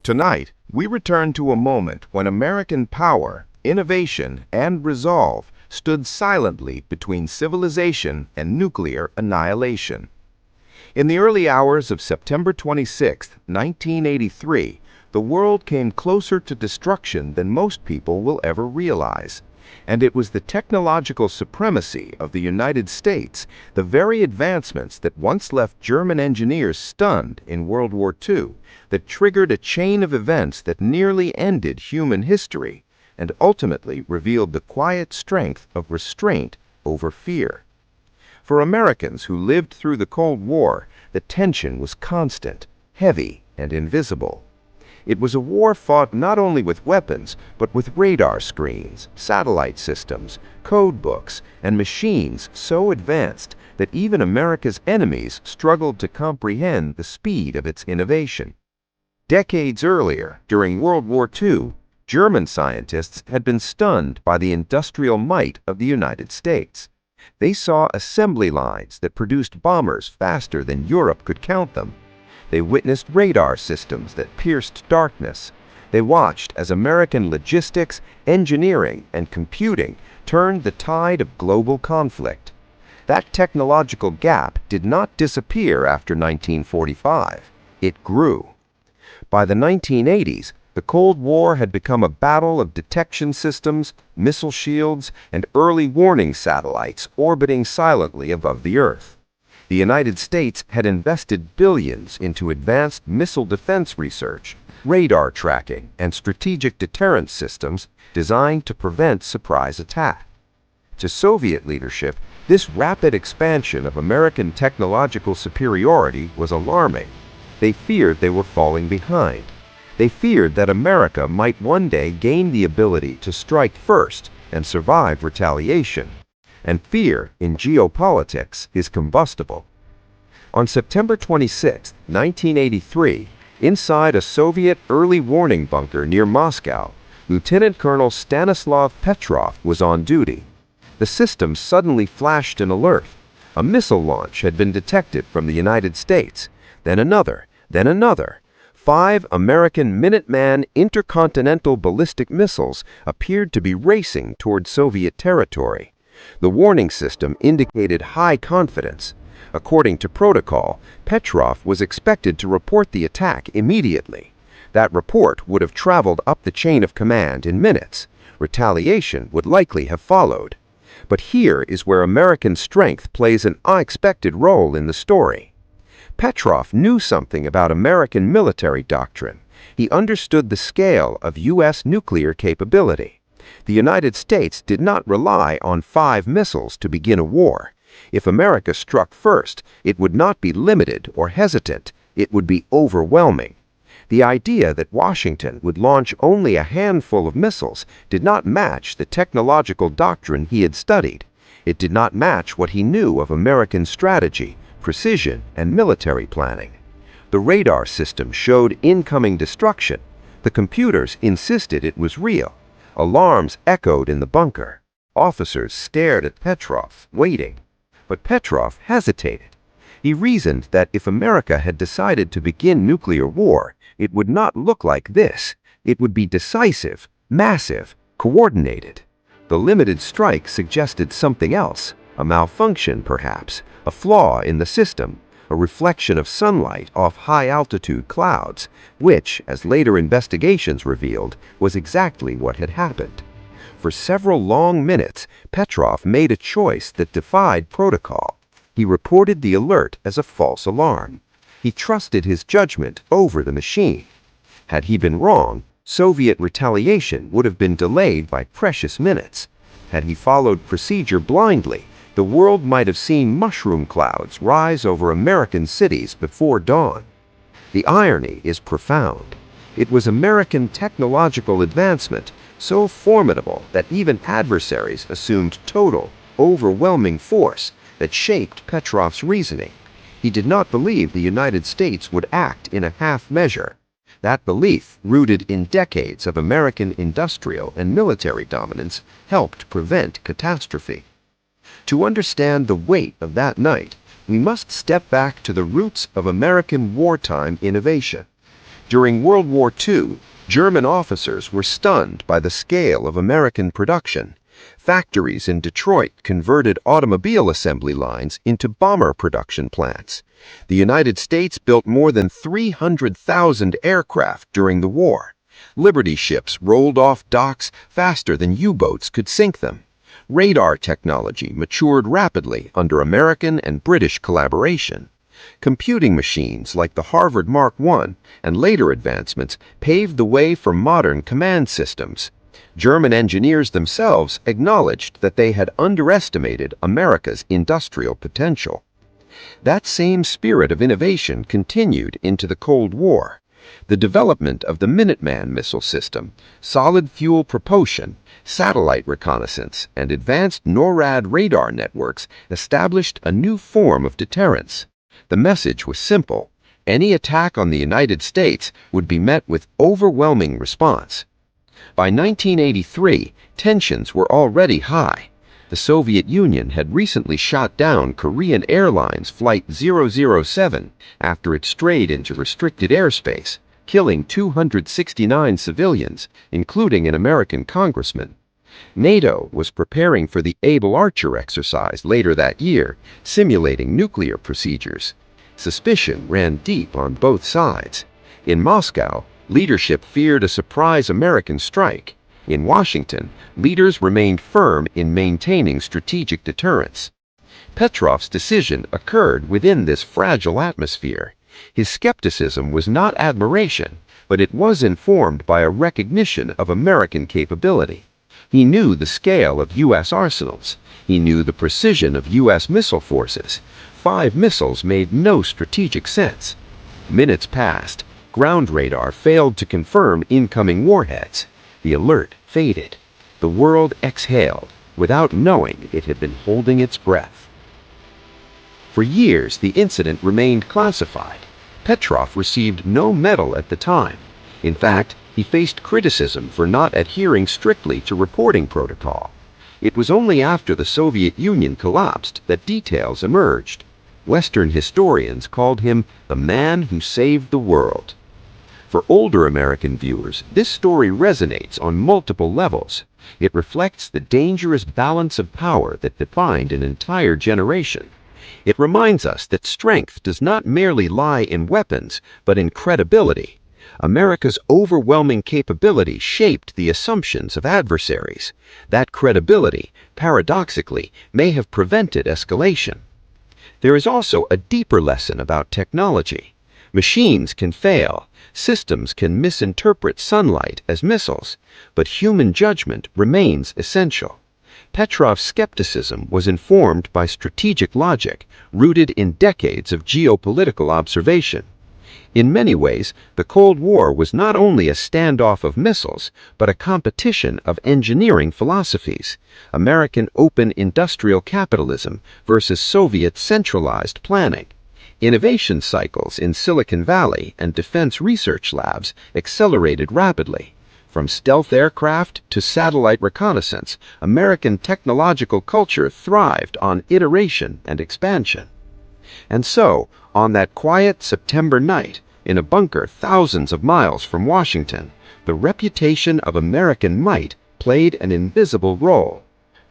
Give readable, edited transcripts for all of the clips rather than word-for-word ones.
Tonight, we return to a moment when American power, innovation, and resolve stood silently between civilization and nuclear annihilation. In the early hours of September 26, 1983, the world came closer to destruction than most people will ever realize. And it was the technological supremacy of the United States, the very advancements that once left German engineers stunned in World War II, that triggered a chain of events that nearly ended human history and ultimately revealed the quiet strength of restraint over fear. For Americans who lived through the Cold War, the tension was constant, heavy, and invisible. It was a war fought not only with weapons, but with radar screens, satellite systems, code books, and machines so advanced that even America's enemies struggled to comprehend the speed of its innovation. Decades earlier, during World War II, German scientists had been stunned by the industrial might of the United States. They saw assembly lines that produced bombers faster than Europe could count them. They witnessed radar systems that pierced darkness. They watched as American logistics, engineering, and computing turned the tide of global conflict. That technological gap did not disappear after 1945. It grew. By the 1980s, the Cold War had become a battle of detection systems, missile shields, and early warning satellites orbiting silently above the Earth. The United States had invested billions into advanced missile defense research, radar tracking, and strategic deterrence systems designed to prevent surprise attack. To Soviet leadership, this rapid expansion of American technological superiority was alarming. They feared they were falling behind. They feared that America might one day gain the ability to strike first and survive retaliation. And fear in geopolitics is combustible. On September 26, 1983, inside a Soviet early warning bunker near Moscow, Lieutenant Colonel Stanislav Petrov was on duty. The system suddenly flashed an alert. A missile launch had been detected from the United States. Then another, then another. 5 American Minuteman intercontinental ballistic missiles appeared to be racing toward Soviet territory. The warning system indicated high confidence. According to protocol, Petrov was expected to report the attack immediately. That report would have traveled up the chain of command in minutes. Retaliation would likely have followed. But here is where American strength plays an unexpected role in the story. Petrov knew something about American military doctrine. He understood the scale of U.S. nuclear capability. The United States did not rely on 5 missiles to begin a war. If America struck first, it would not be limited or hesitant. It would be overwhelming. The idea that Washington would launch only a handful of missiles did not match the technological doctrine he had studied. It did not match what he knew of American strategy, precision, and military planning. The radar system showed incoming destruction. The computers insisted it was real. Alarms echoed in the bunker. Officers stared at Petrov, waiting. But Petrov hesitated. He reasoned that if America had decided to begin nuclear war, it would not look like this. It would be decisive, massive, coordinated. The limited strike suggested something else, a malfunction perhaps, a flaw in the system, a reflection of sunlight off high-altitude clouds, which, as later investigations revealed, was exactly what had happened. For several long minutes, Petrov made a choice that defied protocol. He reported the alert as a false alarm. He trusted his judgment over the machine. Had he been wrong, Soviet retaliation would have been delayed by precious minutes. Had he followed procedure blindly, the world might have seen mushroom clouds rise over American cities before dawn. The irony is profound. It was American technological advancement so formidable that even adversaries assumed total, overwhelming force that shaped Petrov's reasoning. He did not believe the United States would act in a half measure. That belief, rooted in decades of American industrial and military dominance, helped prevent catastrophe. To understand the weight of that night, we must step back to the roots of American wartime innovation. During World War II, German officers were stunned by the scale of American production. Factories in Detroit converted automobile assembly lines into bomber production plants. The United States built more than 300,000 aircraft during the war. Liberty ships rolled off docks faster than U-boats could sink them. Radar technology matured rapidly under American and British collaboration. Computing machines like the Harvard Mark I and later advancements paved the way for modern command systems. German engineers themselves acknowledged that they had underestimated America's industrial potential. That same spirit of innovation continued into the Cold War. The development of the Minuteman missile system, solid fuel propulsion, satellite reconnaissance, and advanced NORAD radar networks established a new form of deterrence. The message was simple: any attack on the United States would be met with overwhelming response. By 1983, tensions were already high. The Soviet Union had recently shot down Korean Airlines Flight 007 after it strayed into restricted airspace, killing 269 civilians, including an American congressman. NATO was preparing for the Able Archer exercise later that year, simulating nuclear procedures. Suspicion ran deep on both sides. In Moscow, leadership feared a surprise American strike. In Washington, leaders remained firm in maintaining strategic deterrence. Petrov's decision occurred within this fragile atmosphere. His skepticism was not admiration, but it was informed by a recognition of American capability. He knew the scale of U.S. arsenals. He knew the precision of U.S. missile forces. 5 missiles made no strategic sense. Minutes passed. Ground radar failed to confirm incoming warheads. The alert faded. The world exhaled without knowing it had been holding its breath. For years, the incident remained classified. Petrov received no medal at the time. In fact, he faced criticism for not adhering strictly to reporting protocol. It was only after the Soviet Union collapsed that details emerged. Western historians called him the man who saved the world. For older American viewers, this story resonates on multiple levels. It reflects the dangerous balance of power that defined an entire generation. It reminds us that strength does not merely lie in weapons, but in credibility. America's overwhelming capability shaped the assumptions of adversaries. That credibility, paradoxically, may have prevented escalation. There is also a deeper lesson about technology. Machines can fail, systems can misinterpret sunlight as missiles, but human judgment remains essential. Petrov's skepticism was informed by strategic logic, rooted in decades of geopolitical observation. In many ways, the Cold War was not only a standoff of missiles, but a competition of engineering philosophies. American open industrial capitalism versus Soviet centralized planning. Innovation cycles in Silicon Valley and defense research labs accelerated rapidly. From stealth aircraft to satellite reconnaissance, American technological culture thrived on iteration and expansion. And so, on that quiet September night, in a bunker thousands of miles from Washington, the reputation of American might played an invisible role.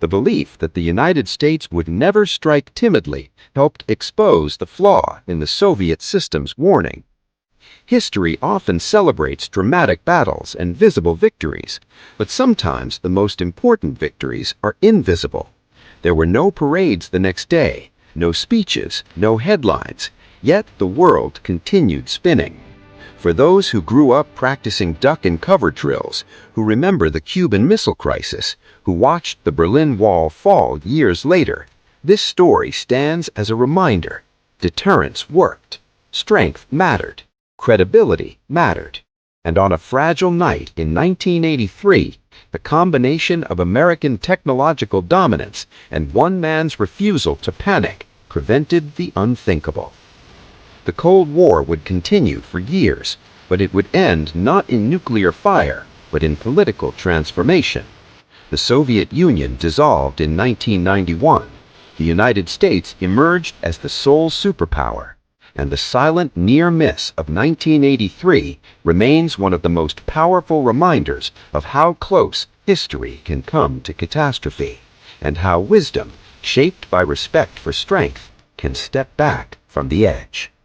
The belief that the United States would never strike timidly helped expose the flaw in the Soviet system's warning. History often celebrates dramatic battles and visible victories, but sometimes the most important victories are invisible. There were no parades the next day, no speeches, no headlines, yet the world continued spinning. For those who grew up practicing duck and cover drills, who remember the Cuban Missile Crisis, who watched the Berlin Wall fall years later, this story stands as a reminder. Deterrence worked. Strength mattered. Credibility mattered. And on a fragile night in 1983, the combination of American technological dominance and one man's refusal to panic prevented the unthinkable. The Cold War would continue for years, but it would end not in nuclear fire, but in political transformation. The Soviet Union dissolved in 1991. The United States emerged as the sole superpower. and the silent near miss of 1983 remains one of the most powerful reminders of how close history can come to catastrophe, and how wisdom, shaped by respect for strength, can step back from the edge.